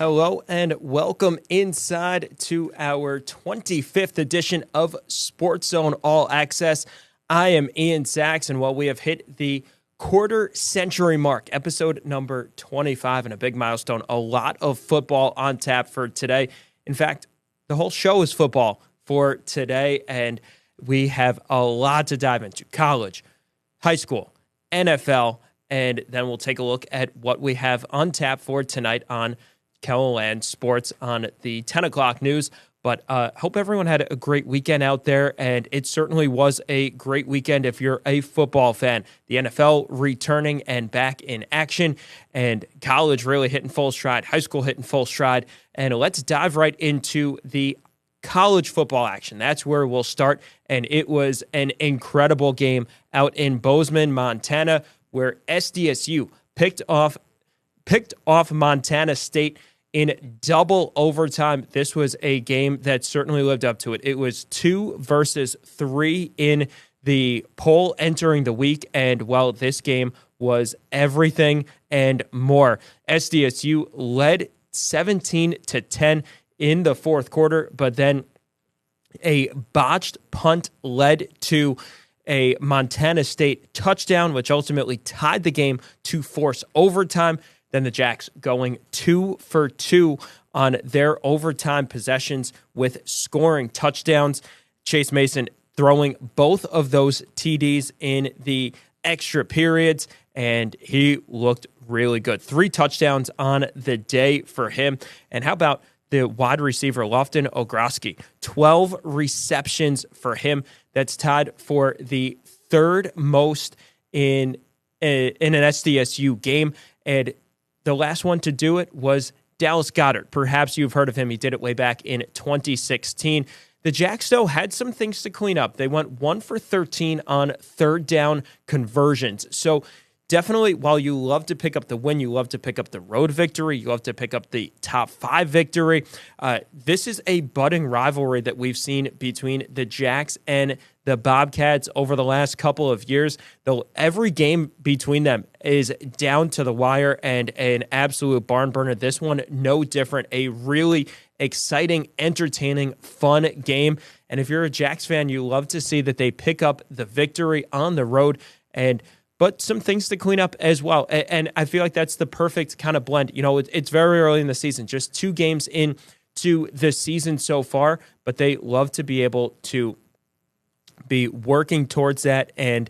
Hello and welcome inside to our 25th edition of SportsZone All Access. I am Ian Sachs, and while we have hit the quarter-century mark, episode number 25, and a big milestone, a lot of football on tap for today. In fact, the whole show is football for today, and we have a lot to dive into. College, high school, NFL, and then we'll take a look at what we have on tap for tonight on KELOLAND Sports on the 10 o'clock news. But hope everyone had a great weekend out there, and it certainly was a great weekend if you're a football fan. The NFL returning and back in action, and college really hitting full stride, high school hitting full stride. And let's dive right into the college football action. That's where we'll start, and it was an incredible game out in Bozeman, Montana, where SDSU picked off Montana State in double overtime. This was a game that certainly lived up to it. It was 2 versus 3 in the poll entering the week, and while this game was everything and more, SDSU led 17-10 in the fourth quarter, but then a botched punt led to a Montana State touchdown, which ultimately tied the game to force overtime. Then the Jacks going 2 for 2 on their overtime possessions with scoring touchdowns. Chase Mason throwing both of those TDs in the extra periods, and he looked really good. 3 touchdowns on the day for him. And how about the wide receiver, Lofton Ogroski? 12 receptions for him. That's tied for the third most in an SDSU game. And the last one to do it was Dallas Goedert. Perhaps you've heard of him. He did it way back in 2016. The Jacks, though, had some things to clean up. They went 1 for 13 on third down conversions. So definitely, while you love to pick up the win, you love to pick up the road victory, you love to pick up the top 5 victory. This is a budding rivalry that we've seen between the Jacks and the Bobcats over the last couple of years. Though every game between them is down to the wire and an absolute barn burner. This one, no different. A really exciting, entertaining, fun game. And if you're a Jacks fan, you love to see that they pick up the victory on the road, but some things to clean up as well. And I feel like that's the perfect kind of blend. You know, it's very early in the season, just 2 games into the season so far, but they love to be able to be working towards that, and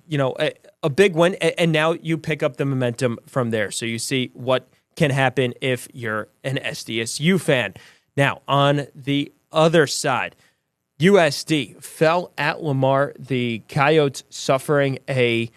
you know, a big win, and now you pick up the momentum from there. So you see what can happen if you're an SDSU fan. Now, on the other side, USD fell at Lamar. The Coyotes suffering a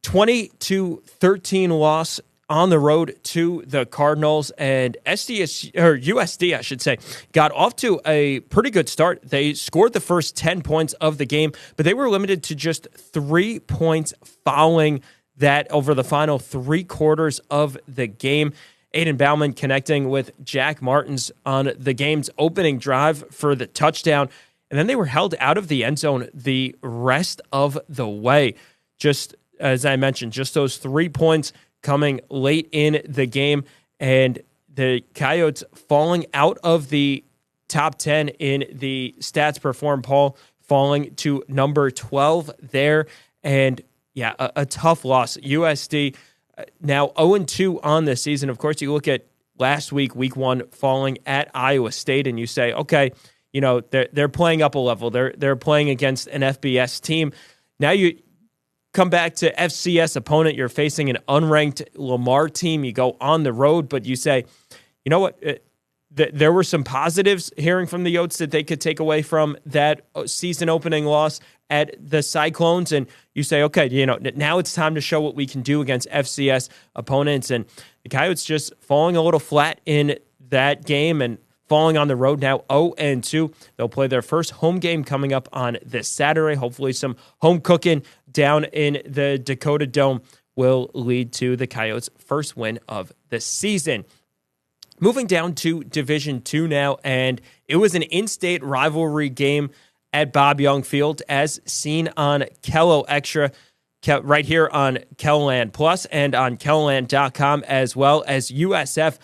20-13 loss on the road to the Cardinals, and USD, I should say, got off to a pretty good start. They scored the first 10 points of the game, but they were limited to just 3 points following that over the final 3 quarters of the game. Aiden Bauman connecting with Jack Martins on the game's opening drive for the touchdown, and then they were held out of the end zone the rest of the way. Just as I mentioned, just those 3 points coming late in the game, and the Coyotes falling out of the top 10 in the stats perform poll, falling to number 12 there. And yeah, a tough loss. USD now 0-2 on the season. Of course, you look at last week, week 1, falling at Iowa State, and you say, okay, you know, they're playing up a level. They're playing against an FBS team. Now you come back to FCS opponent, you're facing an unranked Lamar team. You go on the road, but you say, you know what? There were some positives hearing from the Yotes that they could take away from that season opening loss at the Cyclones. And you say, okay, you know, now it's time to show what we can do against FCS opponents. And the Coyotes just falling a little flat in that game and falling on the road now 0-2. They'll play their first home game coming up on this Saturday. Hopefully some home cooking down in the Dakota Dome will lead to the Coyotes' first win of the season. Moving down to Division II now, and it was an in-state rivalry game at Bob Young Field, as seen on Kelo Extra, right here on KELOLAND Plus and on KELOLAND.com, as well as USF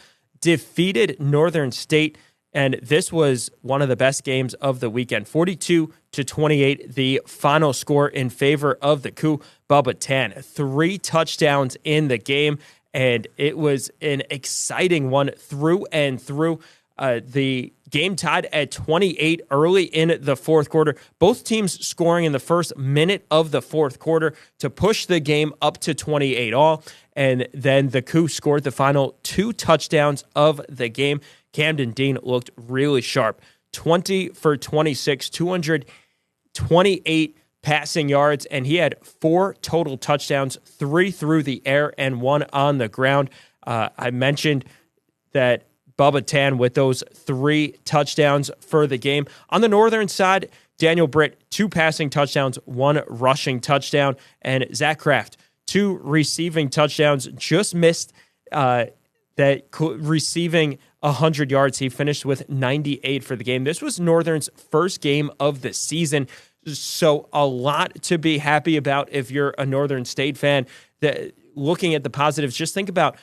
defeated Northern State, and this was one of the best games of the weekend. 42-28, the final score in favor of the Coup. Bubba Tan, 3 touchdowns in the game, and it was an exciting one through and through. The game tied at 28 early in the fourth quarter. Both teams scoring in the first minute of the fourth quarter to push the game up to 28 all. And then the Coup scored the final 2 touchdowns of the game. Camden Dean looked really sharp. 20 for 26, 228 passing yards, and he had 4 total touchdowns, 3 through the air and 1 on the ground. I mentioned that Bubba Tan with those 3 touchdowns for the game. On the northern side, Daniel Britt, 2 passing touchdowns, 1 rushing touchdown, and Zach Kraft, 2 receiving touchdowns, just missed receiving 100 yards. He finished with 98 for the game. This was Northern's first game of the season, so a lot to be happy about if you're a Northern State fan. Looking at the positives, just think about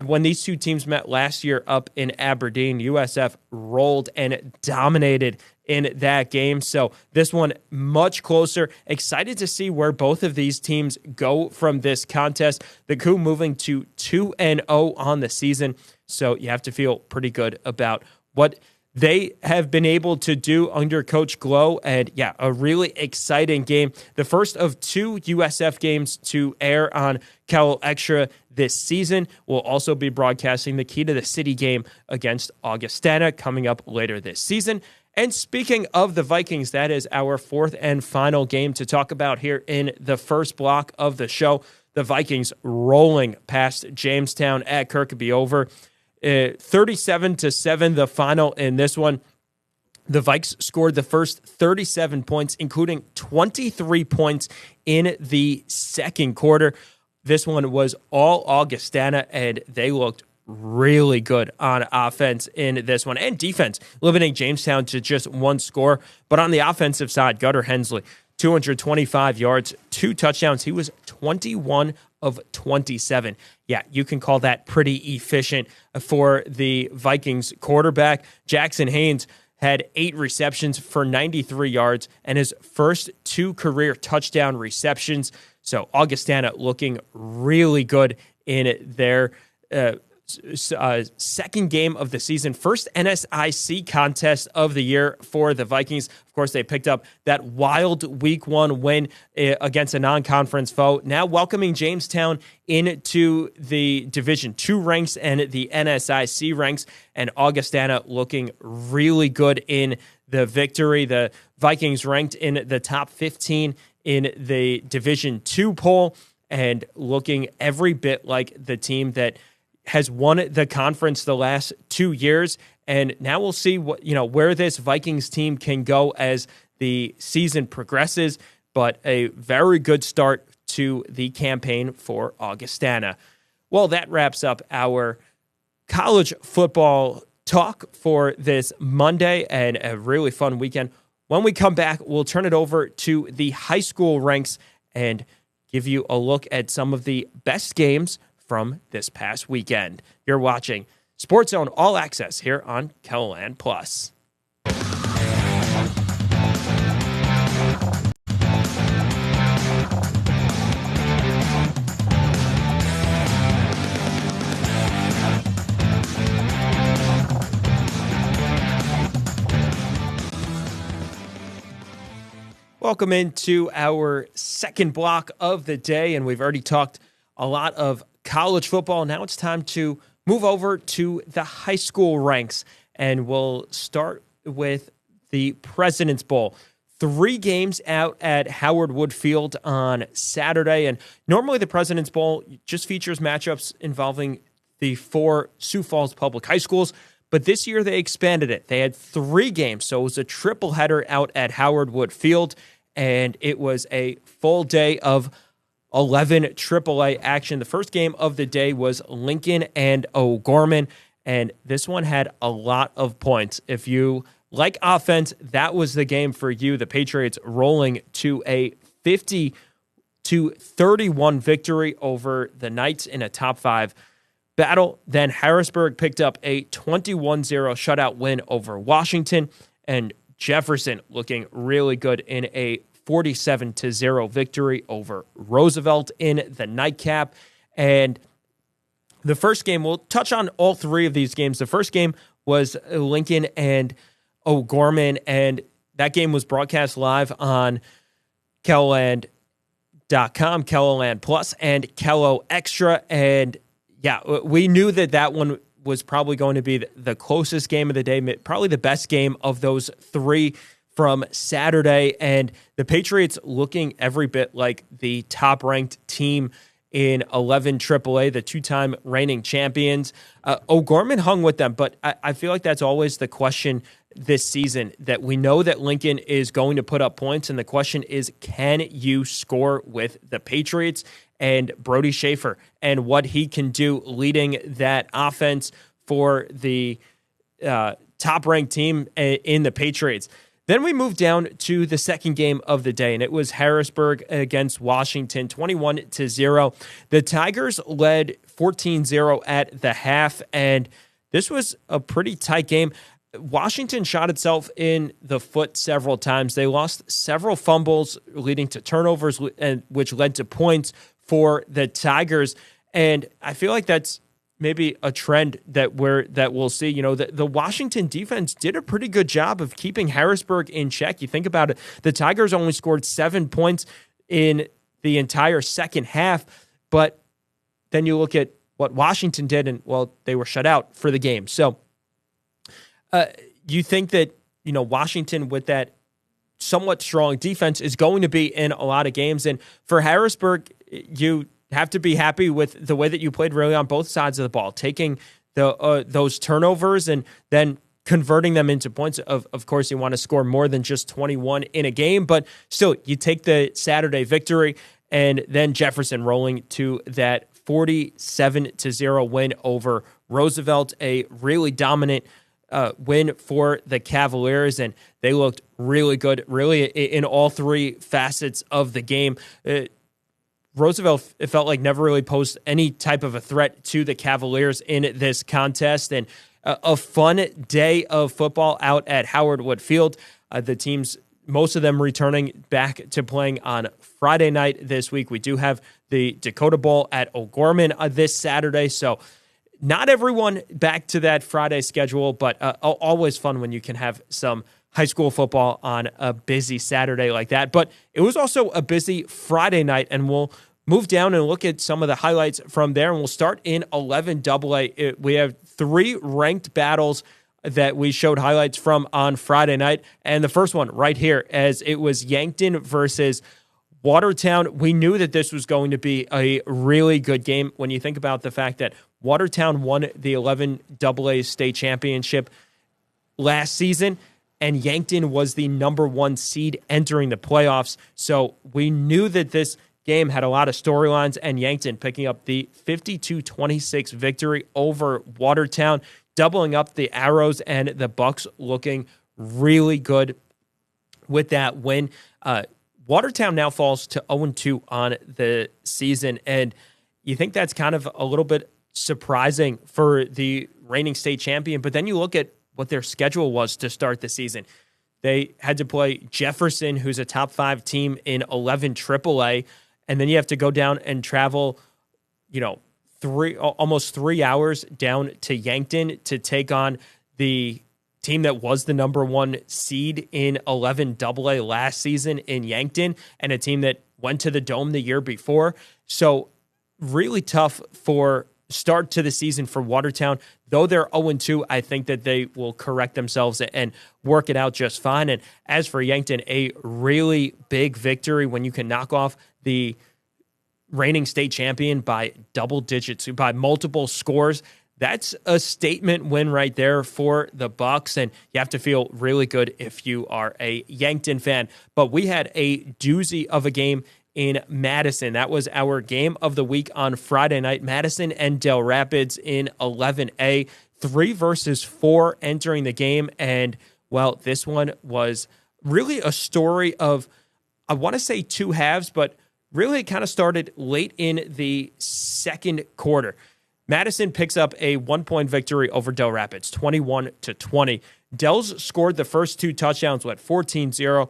when these two teams met last year up in Aberdeen. USF rolled and dominated in that game. So this one much closer. Excited to see where both of these teams go from this contest. The Coup moving to 2-0 on the season. So you have to feel pretty good about what they have been able to do under Coach Glow. And yeah, a really exciting game. The first of 2 USF games to air on Cal Extra this season. We'll also be broadcasting the Key to the City game against Augustana coming up later this season. And speaking of the Vikings, that is our 4th and final game to talk about here in the first block of the show. The Vikings rolling past Jamestown at Kirkby over 37-7, the final in this one. The Vikes scored the first 37 points, including 23 points in the second quarter. This one was all Augustana, and they looked really good on offense in this one, and defense, limiting Jamestown to just 1 score. But on the offensive side, Gunnar Hensley, 225 yards, 2 touchdowns. He was 21 of 27. Yeah, you can call that pretty efficient for the Vikings quarterback. Jackson Haynes had 8 receptions for 93 yards and his first 2 career touchdown receptions. So Augustana looking really good in their second game of the season, first NSIC contest of the year for the Vikings. Of course, they picked up that wild Week 1 win against a non-conference foe. Now welcoming Jamestown into the Division II ranks and the NSIC ranks, and Augustana looking really good in the victory. The Vikings ranked in the top 15 in the Division II poll and looking every bit like the team that has won the conference the last 2 years, and now we'll see where this Vikings team can go as the season progresses, but a very good start to the campaign for Augustana. Well, that wraps up our college football talk for this Monday and a really fun weekend. When we come back, we'll turn it over to the high school ranks and give you a look at some of the best games from this past weekend. You're watching SportsZone All Access here on KELOLAND Plus. Welcome into our second block of the day, and we've already talked a lot of college football. Now it's time to move over to the high school ranks, and we'll start with the President's Bowl. 3 games out at Howard Wood Field on Saturday, and normally the President's Bowl just features matchups involving the 4 Sioux Falls public high schools, but this year they expanded it. They had 3 games, so it was a triple header out at Howard Wood Field, and it was a full day of 11 AAA action. The first game of the day was Lincoln and O'Gorman, and this one had a lot of points. If you like offense, that was the game for you. The Patriots rolling to a 50-31 victory over the Knights in a top 5 battle. Then Harrisburg picked up a 21-0 shutout win over Washington, and Jefferson looking really good in a 47-0 victory over Roosevelt in the nightcap. And the first game, we'll touch on all three of these games. The first game was Lincoln and O'Gorman, and that game was broadcast live on KELOLAND.com, KELOLAND Plus, and Kelo Extra. And yeah, we knew that one was probably going to be the closest game of the day, probably the best game of those three from Saturday. And the Patriots looking every bit like the top-ranked team in 11 AAA, the two-time reigning champions. O'Gorman hung with them, but I feel like that's always the question this season, that we know that Lincoln is going to put up points, and the question is, can you score with the Patriots and Brody Schaefer and what he can do leading that offense for the top-ranked team in the Patriots? Then we moved down to the second game of the day, and it was Harrisburg against Washington, 21-0. The Tigers led 14-0 at the half, and this was a pretty tight game. Washington shot itself in the foot several times. They lost several fumbles leading to turnovers, which led to points for the Tigers. And I feel like that's maybe a trend that we'll see. You know, the Washington defense did a pretty good job of keeping Harrisburg in check. You think about it, the Tigers only scored 7 points in the entire second half, but then you look at what Washington did, and, well, they were shut out for the game. So you think that, you know, Washington with that somewhat strong defense is going to be in a lot of games. And for Harrisburg, you have to be happy with the way that you played really on both sides of the ball, taking those turnovers and then converting them into points. Of course, you want to score more than just 21 in a game, but still, you take the Saturday victory, and then Jefferson rolling to that 47-0 win over Roosevelt, a really dominant win for the Cavaliers, and they looked really good, really in all three facets of the game. Roosevelt, it felt like, never really posed any type of a threat to the Cavaliers in this contest, and a fun day of football out at Howard Wood Field. The teams, most of them returning back to playing on Friday night this week. We do have the Dakota Bowl at O'Gorman this Saturday, so not everyone back to that Friday schedule, but always fun when you can have some high school football on a busy Saturday like that. But it was also a busy Friday night, and we'll move down and look at some of the highlights from there, and we'll start in 11 AA. We have 3 ranked battles that we showed highlights from on Friday night, and the first one right here, as it was Yankton versus Watertown. We knew that this was going to be a really good game when you think about the fact that Watertown won the 11 AA state championship last season, and Yankton was the number 1 seed entering the playoffs. So we knew that this game had a lot of storylines, and Yankton picking up the 52-26 victory over Watertown, doubling up the arrows, and the Bucks looking really good with that win. Watertown now falls to 0-2 on the season, and you think that's kind of a little bit surprising for the reigning state champion, but then you look at what their schedule was to start the season. They had to play Jefferson, who's a top 5 team in 11 AAA, and then you have to go down and travel, you know, almost 3 hours down to Yankton to take on the team that was the number 1 seed in 11 AA last season in Yankton, and a team that went to the Dome the year before. So really tough for start to the season for Watertown. Though they're 0-2, I think that they will correct themselves and work it out just fine. And as for Yankton, a really big victory when you can knock off the reigning state champion by double digits, by multiple scores. That's a statement win right there for the Bucks, and you have to feel really good if you are a Yankton fan. But we had a doozy of a game in Madison. That was our game of the week on Friday night. Madison and Del Rapids in 11A, 3 versus 4 entering the game. And, well, this one was really a story of, I want to say 2 halves, but really it kind of started late in the second quarter. Madison picks up a 1-point victory over Del Rapids, 21-20. Del's scored the first 2 touchdowns, 14-0,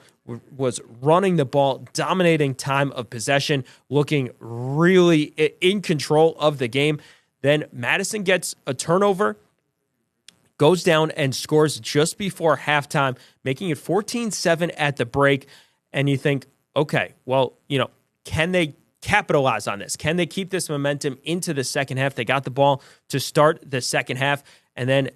was running the ball, dominating time of possession, looking really in control of the game. Then Madison gets a turnover, goes down and scores just before halftime, making it 14-7 at the break. And you think, okay, well, can they capitalize on this? Can they keep this momentum into the second half? They got the ball to start the second half, and then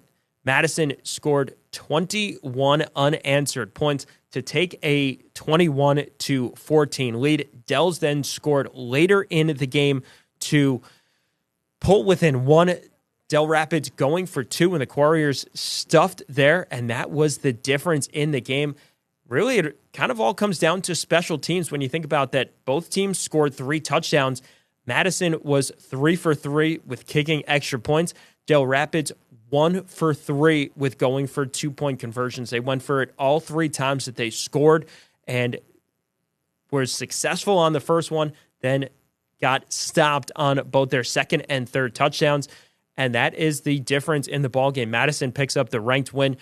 Madison scored 21 unanswered points to take a 21-14 lead. Dells then scored later in the game to pull within 1. Del Rapids going for 2, and the Warriors stuffed there, and that was the difference in the game. Really, it kind of all comes down to special teams when you think about that. Both teams scored 3 touchdowns. Madison was 3 for 3 with kicking extra points. Del Rapids 1 for 3 with going for 2-point conversions. They went for it all 3 times that they scored and were successful on the first one, then got stopped on both their second and third touchdowns. And that is the difference in the ballgame. Madison picks up the ranked win.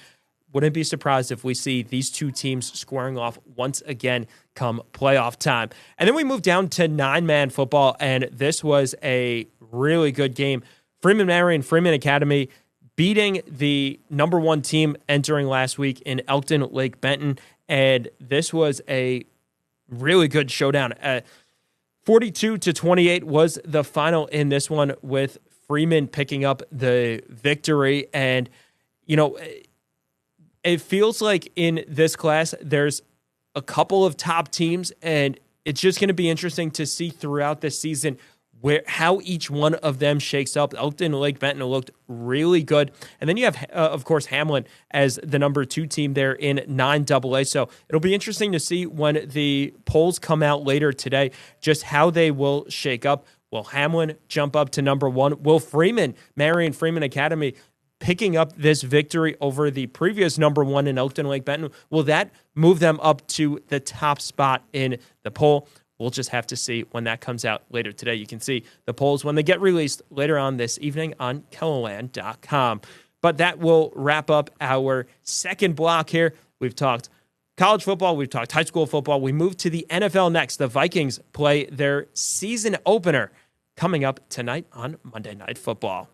Wouldn't be surprised if we see these 2 teams squaring off once again come playoff time. And then we move down to 9-man football, and this was a really good game. Freeman Marion Freeman Academy beating the number 1 team entering last week in Elkton Lake Benton, and this was a really good showdown. 42-28 was the final in this one, with Freeman picking up the victory. And, it feels like in this class, there's a couple of top teams, and it's just going to be interesting to see throughout this season how each one of them shakes up. Elkton and Lake Benton looked really good. And then you have, of course, Hamlin as the number 2 team there in 9AA. So it'll be interesting to see when the polls come out later today, just how they will shake up. Will Hamlin jump up to number 1? Will Freeman, Marion Freeman Academy, picking up this victory over the previous number 1 in Elkton Lake Benton, will that move them up to the top spot in the poll? We'll just have to see when that comes out later today. You can see the polls when they get released later on this evening on KELOLAND.com. But that will wrap up our second block here. We've talked college football, we've talked high school football. We move to the NFL next. The Vikings play their season opener coming up tonight on Monday Night Football.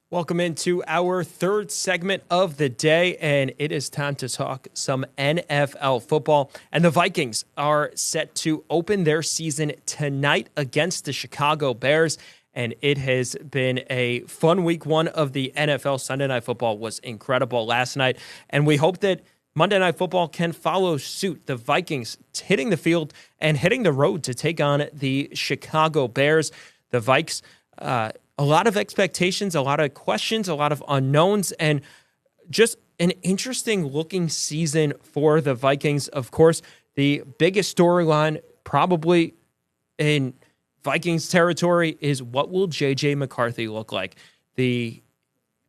Welcome into our third segment of the day, and it is time to talk some NFL football. And the Vikings are set to open their season tonight against the Chicago Bears, and it has been a fun week 1 of the NFL. Sunday Night Football was incredible last night, and we hope that Monday Night Football can follow suit. The Vikings hitting the field and hitting the road to take on the Chicago Bears. The Vikes, a lot of expectations, a lot of questions, a lot of unknowns, and just an interesting looking season for the Vikings. Of course, the biggest storyline probably in Vikings territory is, what will J.J. McCarthy look like? The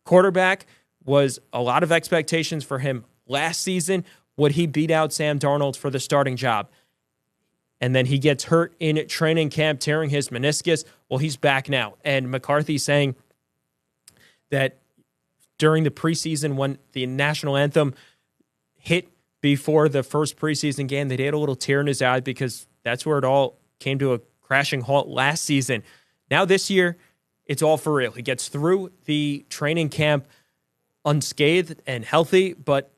quarterback was a lot of expectations for him last season. Would he beat out Sam Darnold for the starting job? And then he gets hurt in training camp, tearing his meniscus. Well, he's back now. And McCarthy saying that during the preseason, when the national anthem hit before the first preseason game, that he had a little tear in his eye, because that's where it all came to a crashing halt last season. Now this year, it's all for real. He gets through the training camp unscathed and healthy, but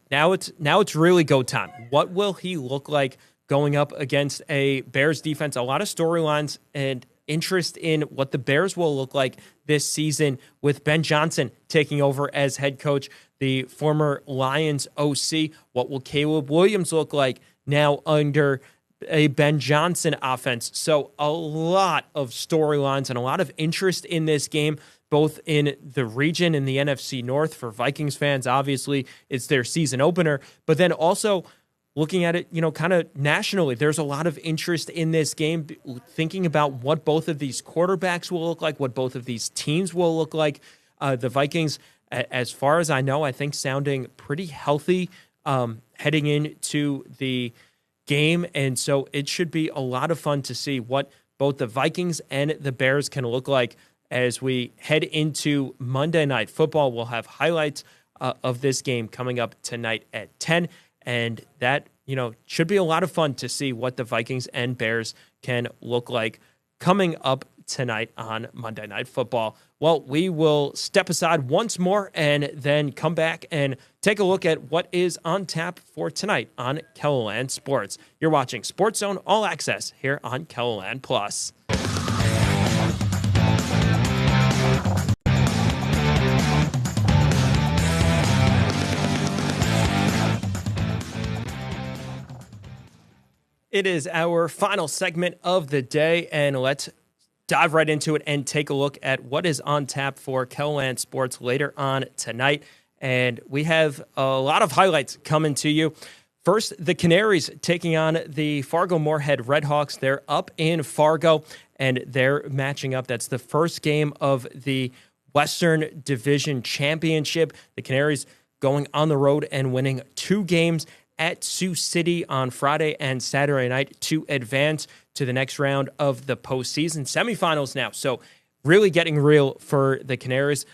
now it's really go time. What will he look like going up against a Bears defense? A lot of storylines and interest in what the Bears will look like this season, with Ben Johnson taking over as head coach, the former Lions OC. What will Caleb Williams look like now under a Ben Johnson offense? So a lot of storylines and a lot of interest in this game, both in the region, in the NFC North. For Vikings fans, obviously, it's their season opener, but then also looking at it, kind of nationally, there's a lot of interest in this game, thinking about what both of these quarterbacks will look like, what both of these teams will look like. The Vikings, as far as I know, I think sounding pretty healthy heading into the game. And so it should be a lot of fun to see what both the Vikings and the Bears can look like as we head into Monday Night Football. We'll have highlights of this game coming up tonight at 10. And that, should be a lot of fun to see what the Vikings and Bears can look like coming up tonight on Monday Night Football. Well, we will step aside once more and then come back and take a look at what is on tap for tonight on KELOLAND Sports. You're watching SportsZone All Access here on KELOLAND Plus. It is our final segment of the day, and let's dive right into it and take a look at what is on tap for KELOLAND Sports later on tonight. And we have a lot of highlights coming to you. First, the Canaries taking on the Fargo-Moorhead Redhawks. They're up in Fargo, and they're matching up. That's the first game of the Western Division Championship. The Canaries going on the road and winning 2 games at Sioux City on Friday and Saturday night to advance to the next round of the postseason semifinals now. So really getting real for the Canaries.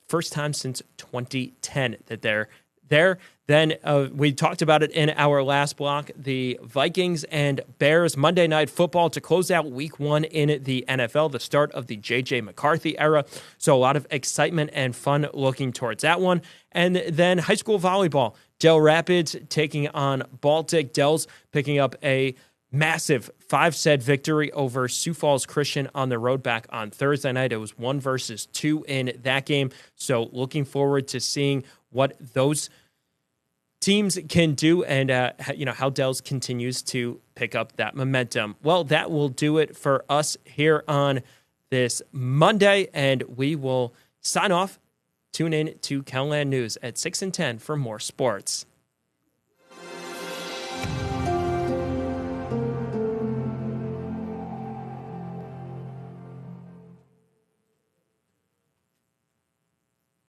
First time since 2010 that they're there. Then we talked about it in our last block, the Vikings and Bears Monday Night Football to close out week 1 in the NFL, the start of the J.J. McCarthy era. So a lot of excitement and fun looking towards that one. And then high school volleyball, Dell Rapids taking on Baltic. Dell's picking up a massive 5-set victory over Sioux Falls Christian on the road back on Thursday night. It was 1-2 in that game. So looking forward to seeing what those teams can do and how Dell's continues to pick up that momentum. Well, that will do it for us here on this Monday, and we will sign off. Tune in to KELOLAND News at 6 and 10 for more sports.